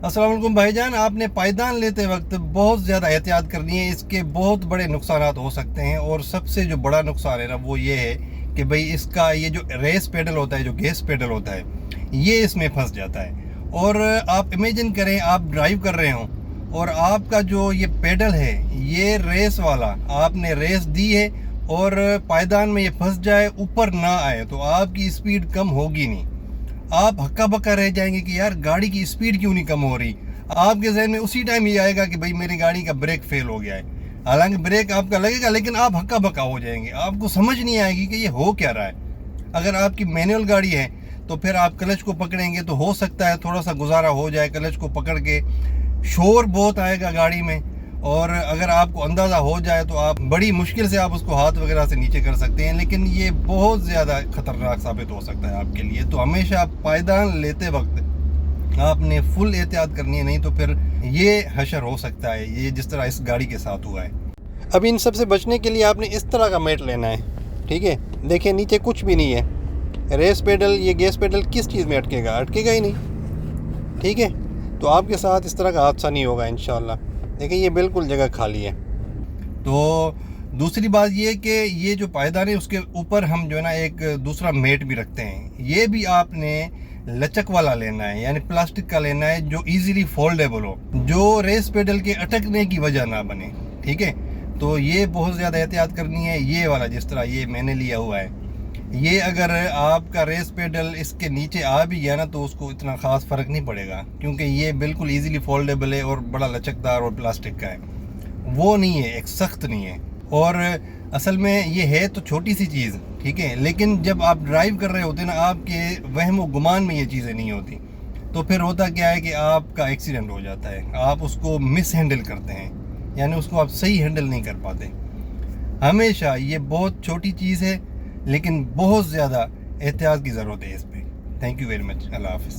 अस्सलाम वालेकुम भाईजान, आपने पायदान लेते वक्त बहुत ज़्यादा एहतियात करनी है। इसके बहुत बड़े नुकसानात हो सकते हैं और सबसे जो बड़ा नुकसान है ना वो ये है कि भाई इसका ये जो रेस पेडल होता है, जो गैस पेडल होता है, ये इसमें फंस जाता है। और आप इमेजिन करें आप ड्राइव कर रहे हो और आपका जो ये पेडल है ये रेस वाला, आपने रेस दी है और पायदान में ये फंस जाए, ऊपर ना आए, तो आपकी स्पीड कम होगी नहीं। आप हक्का बक्का रह जाएंगे कि यार गाड़ी की स्पीड क्यों नहीं कम हो रही। आपके जहन में उसी टाइम ये आएगा कि भाई मेरी गाड़ी का ब्रेक फेल हो गया है। हालांकि ब्रेक आपका लगेगा लेकिन आप हक्का बक्का हो जाएंगे, आपको समझ नहीं आएगी कि ये हो क्या रहा है। अगर आपकी मैनुअल गाड़ी है तो फिर आप क्लच को पकड़ेंगे तो हो सकता है थोड़ा सा गुजारा हो जाए क्लच को पकड़ के। शोर बहुत आएगा गाड़ी में और अगर आपको अंदाज़ा हो जाए तो आप बड़ी मुश्किल से आप उसको हाथ वगैरह से नीचे कर सकते हैं, लेकिन ये बहुत ज़्यादा ख़तरनाक साबित हो सकता है आपके लिए। तो हमेशा पायदान लेते वक्त आपने फुल एहतियात करनी है, नहीं तो फिर ये हशर हो सकता है, ये जिस तरह इस गाड़ी के साथ हुआ है। अब इन सब से बचने के लिए आपने इस तरह का मैट लेना है, ठीक है। देखिए नीचे कुछ भी नहीं है, रेस पेडल, ये गैस पेडल किस चीज़ में अटकेगा, अटकेगा ही नहीं, ठीक है। तो आपके साथ इस तरह का हादसा नहीं होगा इंशाल्लाह। देखिए ये बिल्कुल जगह खाली है। तो दूसरी बात ये कि ये जो पायदान है उसके ऊपर हम जो है ना एक दूसरा मेट भी रखते हैं। ये भी आपने लचक वाला लेना है, यानी प्लास्टिक का लेना है जो इजीली फोल्डेबल हो, जो रेस पेडल के अटकने की वजह ना बने, ठीक है। तो ये बहुत ज़्यादा एहतियात करनी है। ये वाला जिस तरह ये मैंने लिया हुआ है, ये अगर आपका रेस पेडल इसके नीचे आ भी गया ना तो उसको इतना ख़ास फ़र्क नहीं पड़ेगा, क्योंकि ये बिल्कुल इजीली फोल्डेबल है और बड़ा लचकदार और प्लास्टिक का है, वो नहीं है, एक सख्त नहीं है। और असल में ये है तो छोटी सी चीज़, ठीक है, लेकिन जब आप ड्राइव कर रहे होते हैं ना, आपके वहम व गुमान में ये चीज़ें नहीं होती, तो फिर होता क्या है कि आपका एक्सीडेंट हो जाता है, आप उसको मिस हैंडल करते हैं, यानी उसको आप सही हैंडल नहीं कर पाते। हमेशा ये बहुत छोटी चीज़ है लेकिन बहुत ज़्यादा एहतियात की ज़रूरत है इस पर। Thank you very much. अल्लाह हाफ़िज़।